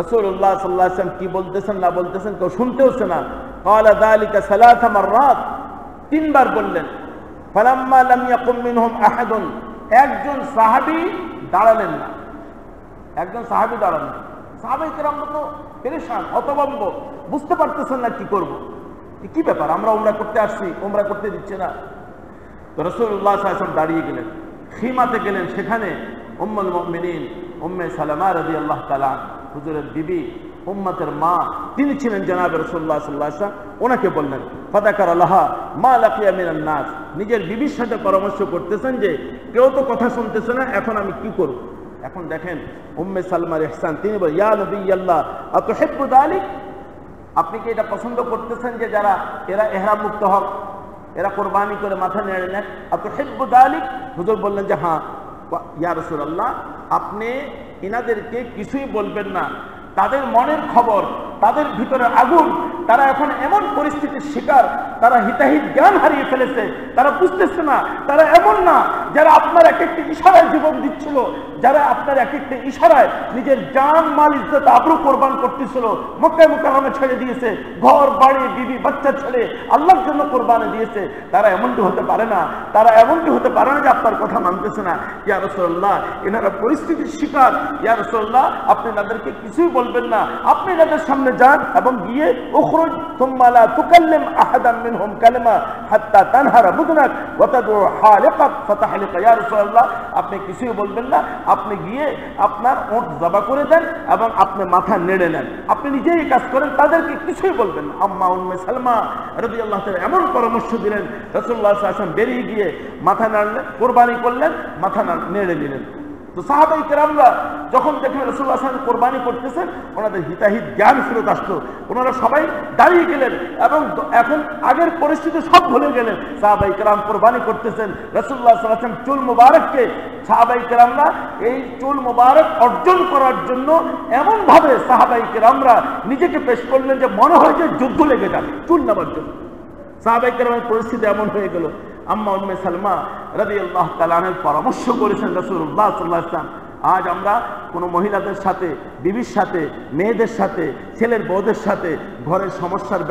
রাসূলুল্লাহ সাল্লাল্লাহু আলাইহি ওয়াসাল্লাম কি বলতেছেন না বলতেছেন কেউ শুনতেওছে না। ক্বালা যালিকা সালাসা মাররাত, 3 বার বললেন। ফালাম্মা লাম ইয়াকুম মিনহুম আহাদুন, একজন সাহাবী দাঁড়ালেন না, একজন সাহাবী দাঁড়ালেন না। সাহাবায়ে কেরামরা তো পেরেশান, হতভম্ব, বুঝতে পারতেছেন না কি করব, কি ব্যাপার, আমরা উমরা করতে আসছি, উমরা করতে দিচ্ছে না। তো রাসূলুল্লাহ সাল্লাল্লাহু আলাইহি ওয়াসাল্লাম দাঁড়িয়ে গেলেন, খিমাতে গেলেন। সেখানে উম্মুল মুমিনিন উম্মে সালামা রাদিয়াল্লাহু তাআলা, হুজুরের বিবি, উম্মতের মা, তিনি ছিলেন জনাবে রাসূলুল্লাহ সাল্লাল্লাহু আলাইহি ওয়াসাল্লাম। ওনাকে বললেন ফাযাকারা লাহা মা লাকিয়া মিনান নাস, নিজের বিবির সাথে পরামর্শ করতেছেন যে কেউ তো কথা শুনতেছে না, এখন আমি কি করব। এখন দেখেন উম্মে সালমার ইহসান, তিনি বলেন ইয়া নবিয়াল্লাহ আতুহিব্বু যালিক, আপনি কি এটা পছন্দ করতেছেন যে যারা এরা ইহরাম মুক্ত হোক? এরা কোরবানি করে মাথা নেড়ে নেন। আতুহিব্বু যালিক? হুজুর বললেন যে হ্যাঁ। ইয়া রাসূলুল্লাহ, আপনি ইনাদেরকে কিছুই বলবেন না, তাদের মনের খবর, তাদের ভিতরে আগুন, তারা এখন এমন পরিস্থিতির শিকার, তারা হিতাহিত জ্ঞান হারিয়ে ফেলেছে, তারা বুঝতেছে না। তারা এমন না যারা আপনার এক একটি ইশারায় জীবন দিচ্ছিল, যারা আপনার এক একটি ইশারায় নিজের জান মাল ইজ্জত আবরু কোরবান করতেছিল, মক্কা মুকাররমে ছেড়ে দিয়েছে, ঘর বাড়ি বিবি বাচ্চা ছেড়ে আল্লাহর জন্য কোরবানি দিয়েছে। তারা এমনটি হতে পারে না, তারা এমনটি হতে পারে না যে আপনার কথা মানতেছে না। ইয়া রাসূলুল্লাহ, এনারা পরিস্থিতির শিকার। ইয়া রাসূলুল্লাহ, আপনি তাদেরকে কিছুই বলবেন না, আপনি তাদের সামনে যান এবং গিয়ে উখরুজ সুম্মা লা তুকাল্লিম আহাদান মিনহুম কালিমা হাত্তা তানহারা বুদনাক ওয়া তাদউ হালিকাক ফাতাহলিকা। ইয়া রাসূলুল্লাহ, আপনি কিছুই বলবেন না, আপনি গিয়ে আপনার ওঁট জবা করে দেন এবং আপনি মাথা নেড়ে নেন, আপনি নিজেই কাজ করেন, তাদেরকে কিছুই বলবেন না। আম্মা উম্মে সালমা রাদিয়াল্লাহু তাআলা এমন পরামর্শ দিলেন, রাসূলুল্লাহ সাল্লাল্লাহু আলাইহি ওয়াসাল্লাম বেরিয়ে গিয়ে মাথা নাড়লেন, কোরবানি করলেন, মাথা নেড়ে নিলেন। তো সাহাবাই কেরামরা যখন দেখলেন রাসূলুল্লাহ সাল্লাল্লাহু আলাইহি ওয়াসাল্লাম কোরবানি করতেছেন, ওনাদের হিতাহিত জ্ঞান ফেরত আসলো, ওনারা সবাই দাঁড়িয়ে গেলেন এবং এখন আগের পরিস্থিতি সব ভুলে গেলেন। সাহাবাই কেরাম কোরবানি করতেছেন, রাসূলুল্লাহ সাল্লাল্লাহু আলাইহি ওয়াসাল্লাম চুল মুবারককে, সাহাবাই কেরামরা এই চুল মুবারক অর্জন করার জন্য এমনভাবে সাহাবাই কেরামরা নিজেকে পেশ করলেন যে মনে হয় যে যুদ্ধ লেগে যাবে চুল নেবার জন্য। সাহাবাই কেরামের পরিস্থিতি এমন হয়ে গেল। আম্মা উম্মে সালমা রাদিয়াল্লাহু তাআলা আনহার পরামর্শ করেছেন রাসূলুল্লাহ সাল্লাল্লাহু আলাইহি ওয়াসাল্লাম, আজ আমরা কোনো মহিলাদের সাথে, বিবির সাথে, মেয়েদের সাথে, ছেলের বউদের সাথে ঘরের সমস্যার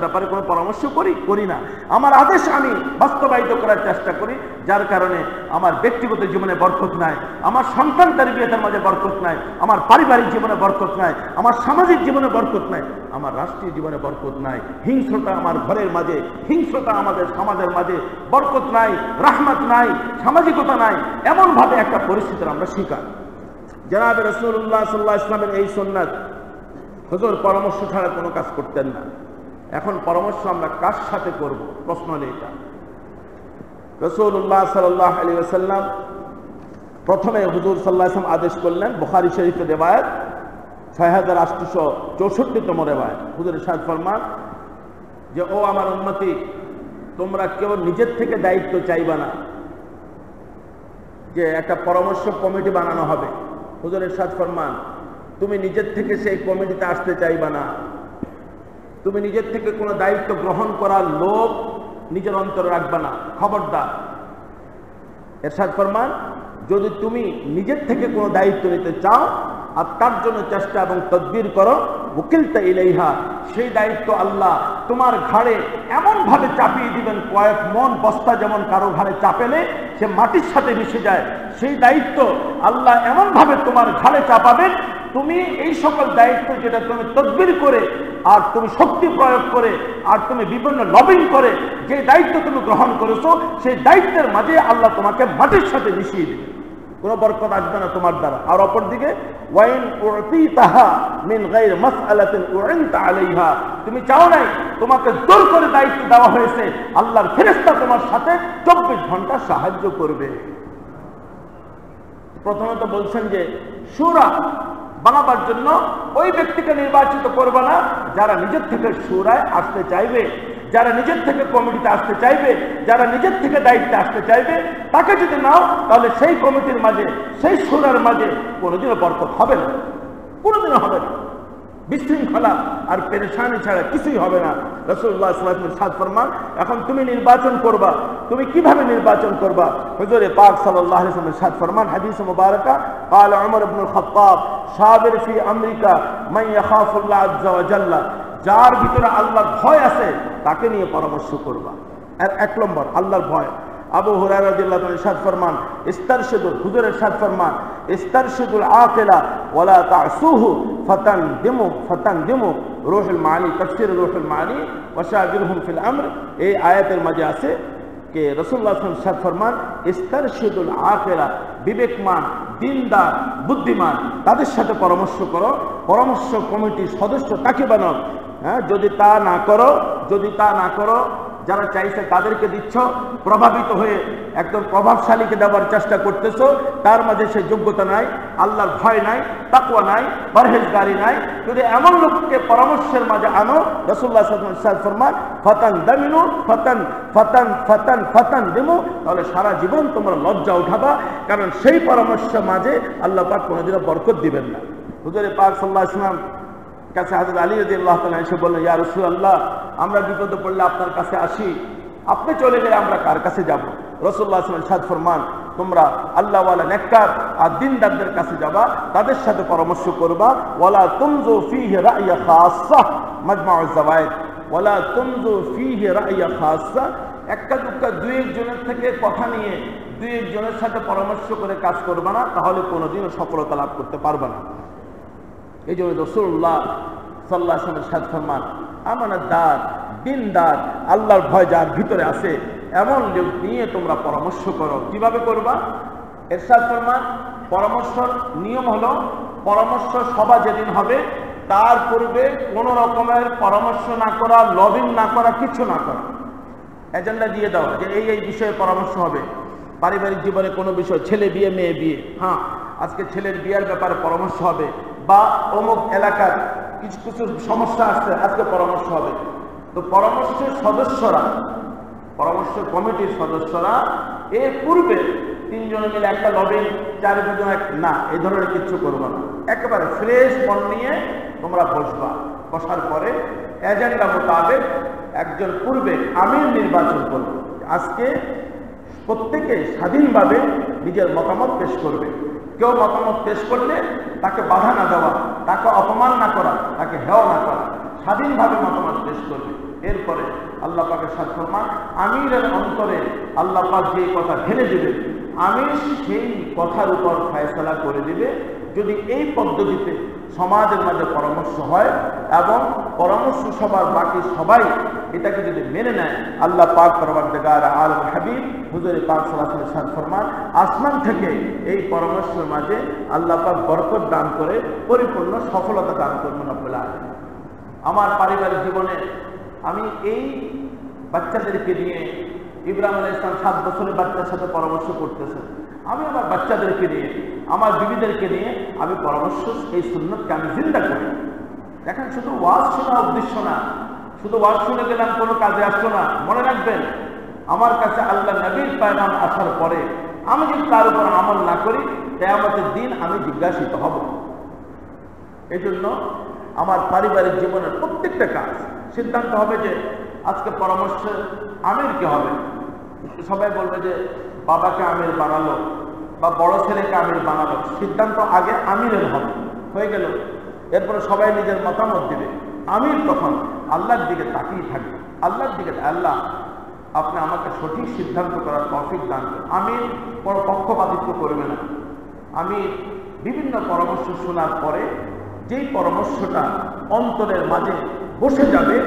ব্যাপারে কোনো পরামর্শ করি না। আমার আদেশ আমি বাস্তবায়িত করার চেষ্টা করি, যার কারণে আমার ব্যক্তিগত জীবনে বরকত নাই, আমার সন্তান তারবিয়াতের মাঝে বরকত নাই, আমার পারিবারিক জীবনে বরকত নাই, আমার সামাজিক জীবনে বরকত নাই, আমার রাষ্ট্রীয় জীবনে বরকত নাই, হিংস্রতা আমার ঘরের মাঝে, হিংস্রতা আমাদের সমাজের মাঝে, বরকত নাই, রাহমাত নাই, সামাজিকতা নাই, এমনভাবে একটা পরিস্থিতির আমরা শিকার। জনাবে রাসূলুল্লাহ সাল্লাল্লাহু আলাইহি ওয়াসাল্লামের এই সুন্নাত, হুজুর পরামর্শ ছাড়া কোনো কাজ করতেন না। এখন পরামর্শ আমরা কার সাথে করব? প্রশ্ন হলো এটা। রাসূলুল্লাহ সাল্লাল্লাহু আলাইহি ওয়াসাল্লাম প্রথমে হুজুর সাল্লাল্লাহু আলাইহি ওয়াসাল্লাম আদেশ করলেন, বুখারী শরীফের রিওয়ায়াত 6864তম রিওয়ায়াত। হুজুর ইরশাদ ফরমান যে, ও আমার উম্মতি, তোমরা কেউ নিজের থেকে দায়িত্ব চাইবা না যে একটা পরামর্শ কমিটি বানানো হবে। হুজুর ইরশাদ ফরমান, তুমি নিজের থেকে সেই কমিটিতে আসতে চাইবা না, তুমি নিজের থেকে কোনো দায়িত্ব গ্রহণ করার লোভ নিজের অন্তরে রাখবা না, খবরদার। ইরশাদ ফরমান, যদি তুমি নিজের থেকে কোনো দায়িত্ব নিতে চাও আর তার জন্য চেষ্টা এবং তদবির করো, ওকিলতা ইলাইহা, সেই দায়িত্ব আল্লাহ তোমার ঘাড়ে এমনভাবে চাপিয়ে দিবেন, কয়েক মন বস্তা যেমন কারো ঘাড়ে চাপেলে সে মাটির সাথে মিশে যায়, সেই দায়িত্ব আল্লাহ এমনভাবে তোমার ঘাড়ে চাপাবেন, তুমি এই সকল দায়িত্ব যেটা তুমি তদবির করে আর তুমি শক্তি প্রয়োগ করে আর তুমি বিভিন্ন লবিং করে যে দায়িত্ব তুমি গ্রহণ করেছো, সেই দায়িত্বের মাঝে আল্লাহ তোমাকে মাটির সাথে মিশিয়ে দেবে, কোনো বরকত আসবে না তোমার দ্বারা। আর অপরদিকে ওয়াইন উতিতাহা মিন গায়রি মাসআলাতিন উইনতা আলাইহা, তুমি চাও নাই, তোমাকে জোর করে দায়িত্ব দেওয়া হয়েছে, আল্লাহর ফেরেশতা তোমার সাথে 24 ঘন্টা সাহায্য করবে। প্রথমত বলছেন যে শূরা বানাবার জন্য ওই ব্যক্তিকে নির্বাচিত করবে না যারা নিজের থেকে শূরায় আসতে চাইবে, যারা নিজের থেকে কমিটিতে আসতে চাইবে, যারা নিজের থেকে দায়িত্বে আসতে চাইবে, তাকে যদি নাও তাহলে সেই কমিটির মাঝে, সেই শূরার মাঝে কোনোদিনও বরকত হবে না, কোনোদিনও হবে না। বিশৃঙ্খলা আর পেরেশানি ছাড়া কিছুই হবে না। রাসূলুল্লাহ সাল্লাল্লাহু আলাইহি ওয়াসাল্লাম সাদ ফরমান, এখন তুমি নির্বাচন করবা, তুমি কিভাবে নির্বাচন করবা? হুজুরে পাক সাল্লাল্লাহু আলাইহি ওয়াসাল্লাম সাদ ফরমান, হাদিসে মুবারাকা, قال عمر بن الخطاب صابر في امريكا من يخاف الله عز وجل, যার ভিতরে আল্লাহর ভয় আছে তাকে নিয়ে পরামর্শ করবা। আর এক নম্বর আল্লাহর ভয়। আবু হুরায়রা রাদিয়াল্লাহু আনহু ইরশাদ ফরমান, ইস্তারশিদুল, হুজুর ইরশাদ ফরমান, ইস্তারশিদুল আকিলা ওয়ালা তাসুহু ফাতানদিমু রূহুল মানি, তাফসীর রূহুল মানি ওয়াশাবিরহুম ফিল আমর। এই আয়াতের মাঝে আছে কে রাসূলুল্লাহ সাল্লাল্লাহু আলাইহি ওয়াসাল্লাম ইরশাদ ফরমান, ইস্তারশিদুল আকিলা, বিবেকমান, দিনদার, বুদ্ধিমান, তাদের সাথে পরামর্শ করো, পরামর্শ কমিটির সদস্য তাকে বানাও। হ্যাঁ, যদি তা না করো যারা চাইছে তাদেরকে দিচ্ছ, প্রভাবিত হয়ে একদম প্রভাবশালীকে দেওয়ার চেষ্টা করতেছো, তার মাঝে সে যোগ্যতা নাই, আল্লাহর ভয় নাই, তাকওয়া নাই, পরহেজগারি নাই। যদি এমন লোককে পরামর্শের মাঝে আনো, রাসূলুল্লাহ সাল্লাল্লাহু আলাইহি ওয়াসাল্লাম ফরমান ফাতান দামিনু ফাতান ফাতান ফাতান ফাতান দিমু, তাহলে সারা জীবন তোমরা লজ্জা উঠাবা, কারণ সেই পরামর্শের মাঝে আল্লাহ পাক কোনোদিনও বরকত দিবেন না। হুজুর পাক সাল্লাল্লাহু আলাইহি ওয়াসাল্লাম কাছে হযরত আলী রাদিয়াল্লাহু তাআলা এসে বললেন, ইয়া রাসূলুল্লাহ, আমরা বিপদে পড়লে আপনার কাছে আসি, আপনি চলে গেলে আমরা কার কাছে যাব? রাসূলুল্লাহ সাল্লাল্লাহু আলাইহি ওয়াসাল্লাম সাদ ফরমান, তোমরা আল্লাহওয়ালা নেককার আর দিনদারদের কাছে যাবা, তাদের সাথে পরামর্শ করবা। ওয়ালা তুমজু ফীহি রা'য়া খাসসা, মাজমাউজ যাওয়ায়েদ। ওয়ালা তুমজু ফীহি রা'য়া খাসসা, একটা দুক্কা দুই একজনের থেকে কথা নিয়ে দুই একজনের সাথে পরামর্শ করে কাজ করবা না, তাহলে কোনোদিনও সফলতা লাভ করতে পারবে না। এই জন্য রাসূলুল্লাহ সাল্লাল্লাহু আলাইহি ওয়াসাল্লাম সাদ ফরমান, আমানতদার, দিনদার, আল্লাহর ভয় যার ভিতরে আছে এমন লোক নিয়ে তোমরা পরামর্শ করো। কিভাবে করবা? ইরশাদ ফরমান, পরামর্শের নিয়ম হলো, পরামর্শ সভা যেদিন হবে তার পূর্বে কোনো রকমের পরামর্শ না করা, লবিং না করা, কিছু না করা, এজেন্ডা দিয়ে দেওয়া যে এই এই বিষয়ে পরামর্শ হবে। পারিবারিক জীবনে কোনো বিষয়, ছেলে বিয়ে মেয়ে বিয়ে, হ্যাঁ আজকে ছেলের বিয়ের ব্যাপারে পরামর্শ হবে, বা অমুক এলাকার কিছু কিছু সমস্যা আসছে, আজকে পরামর্শ হবে। তো পরামর্শের সদস্যরা, পরামর্শ কমিটির সদস্যরা এর পূর্বে তিনজনে মিলে একটা লবিং, চারজন না, এই ধরনের কিছু করবো না। একেবারে ফ্রেশ মন নিয়ে তোমরা বসবা। বসার পরে এজেন্ডা মোতাবেক একজন পূর্বে আমির নির্বাচন করবে। আজকে প্রত্যেকে স্বাধীনভাবে নিজের মতামত পেশ করবে। কেউ মতামত পেশ করলে তাকে বাধা না দেওয়া, তাকে অপমান না করা, তাকে হেয় না করা, স্বাধীনভাবে মতামত পেশ করবে। এরপরে আল্লাহ পাকের সাদ ফরমান, আমিরের অন্তরে আল্লাহ পাক যে কথা ঢেলে দেবে, আমির সেই কথার উপর ফয়সালা করে দিবে। যদি এই পদ্ধতিতে সমাজের মাঝে পরামর্শ হয় এবং পরামর্শ সবার বাকি সবাই এটাকে যদি মেনে নেয়, আল্লাহ পাক পরওয়ারদিগার আলম হাবিব হুজুর পাক সাল্লাল্লাহু আলাইহি ওয়াসাল্লাম ফরমান, আসমান থেকে এই পরামর্শের মাঝে আল্লাহ পাক বরকত দান করে পরিপূর্ণ সফলতা দান করবেন রব্বুল আলামিন। আমার পারিবারিক জীবনে আমি এই বাচ্চাদেরকে নিয়ে, ইব্রাহিম আলাইহিস সালাম 7 বছরের বাচ্চার সাথে পরামর্শ করতেছেন, আমি আমার বাচ্চাদেরকে নিয়ে, আমার বিবিদেরকে নিয়ে আমি পরামর্শ, এই সুন্নতকে আমি জিন্দা করি। দেখেন, শুধু ওয়াজ শোনা উদ্দেশ্য না, শুধু ওয়াজ শুনে গেলাম কোনো কাজে আসলো না। মনে রাখবেন, আমার কাছে আল্লাহ নবীর পয়গাম আসার পরে আমি যদি তার উপর আমল না করি, কিয়ামতের দিন আমি জিজ্ঞাসিত হব। এই জন্য আমার পারিবারিক জীবনের প্রত্যেকটা কাজ সিদ্ধান্ত হবে যে আজকে পরামর্শের আমির কে হবে। সবাই বলবে যে বাবাকে আমির বানালো বা বড় ছেলেকে আমির বানালো, সিদ্ধান্ত আগে আমিরের হবে, হয়ে গেল। এরপরে সবাই নিজের মতামত দিবে। আমির তখন আল্লাহর দিকে তাকিয়ে থাকবে, আল্লাহর দিকে, আল্লাহ আপনি আমাকে সঠিক সিদ্ধান্ত করার তৌফিক দান করুন। আমির পক্ষপাতিত্ব করবে না। আমি বিভিন্ন পরামর্শ শোনার পরে যেই পরামর্শটা অন্তরের মাঝে বসে যাবে,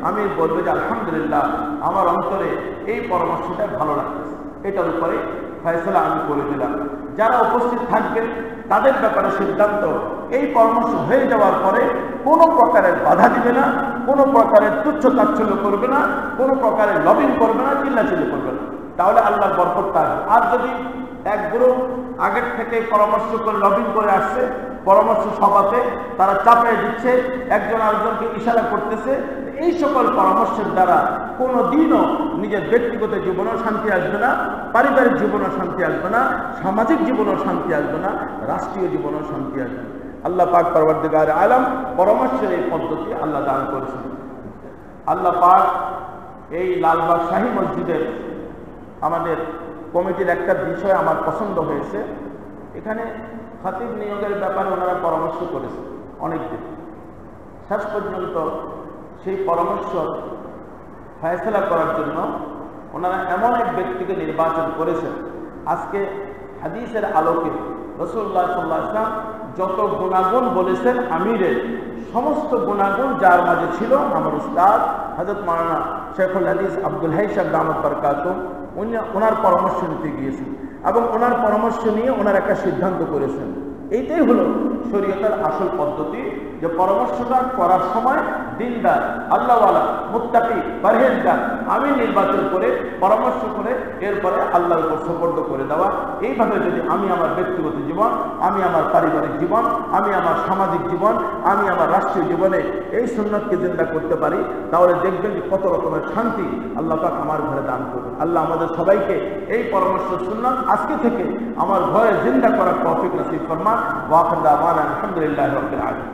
আমি বলবো যে আলহামদুলিল্লাহ, আমার অন্তরে এই পরামর্শটা ভালো লাগতেছে, এটার উপরে ফয়সালা আমি করে দিলাম। যারা উপস্থিত থাকবেন তাদের ব্যাপারে সিদ্ধান্ত এই পরামর্শ হয়ে যাওয়ার পরে কোনো প্রকারের বাধা দিবে না, কোনো প্রকারের তুচ্ছ তাচ্ছল্য করবে না, কোনো প্রকারের লবিং করবে না, চিল্লাচিল্লি করবে না, তাহলে আল্লাহর বরকত থাকবে। আর যদি এক গ্রুপ আগের থেকে পরামর্শ করে লবিং করে আসছে, পরামর্শ সভাতে তারা চাপিয়ে দিচ্ছে, একজন আরেকজনকে ইশারা করতেছে, এই সকল পরামর্শের দ্বারা কোনো দিনও নিজের ব্যক্তিগত জীবনেও শান্তি আসবে না, পারিবারিক জীবনেও শান্তি আসবে না, সামাজিক জীবনেও শান্তি আসবে না, রাষ্ট্রীয় জীবনেও শান্তি আসবে না। আল্লাহ পাক পরওয়ারদিগার আলম পরামর্শের এই পদ্ধতি আল্লাহ দান করেছেন। আল্লাহ পাক এই লালবাগ শাহী মসজিদের আমাদের কমিটির একটা বিষয় আমার পছন্দ হয়েছে। এখানে খতিব নিয়োগের ব্যাপারে ওনারা পরামর্শ করেছে অনেকদিন, শেষ পর্যন্ত সেই পরামর্শ ফয়সালা করার জন্য ওনারা এমন এক ব্যক্তিকে নির্বাচন করেছেন। আজকে হাদিসের আলোকে রাসূলুল্লাহ সাল্লাল্লাহু আলাইহি ওয়াসাল্লাম যত গুণাগুণ বলেছেন আমিরের, সমস্ত গুণাগুণ যার মাঝে ছিল আমার উস্তাদ হযরত মাওলানা শেখুল হাদিস আব্দুল হাই সাহেব দামাত বরকাতুহু, উনি ওনার পরামর্শ নিতে গিয়েছেন এবং ওনার পরামর্শ নিয়ে ওনার একটা সিদ্ধান্ত করেছেন। এইটাই হলো শরীয়তের আসল পদ্ধতি, যে পরামর্শটা করার সময় দিনদার, আল্লাহওয়ালা, মুত্তাকি, পরহেজগার আমি নির্বাচন করে পরামর্শ করে এরপরে আল্লাহর উপর সুপর্দ করে দেওয়া। এইভাবে যদি আমি আমার ব্যক্তিগত জীবন, আমি আমার পারিবারিক জীবন, আমি আমার সামাজিক জীবন, আমি আমার রাষ্ট্রীয় জীবনে এই সুন্নতকে জিন্দা করতে পারি, তাহলে দেখবেন যে কত রকমের শান্তি আল্লাহ পাক আমার ঘরে দান করবেন। আল্লাহ আমাদের সবাইকে এই পরামর্শ সুন্নাত আজকে থেকে আমার ঘরে জিন্দা করার তৌফিক নসিব ফরমান। ওয়া আখির দাওয়ানা আলহামদুলিল্লাহি রাব্বিল আলামিন।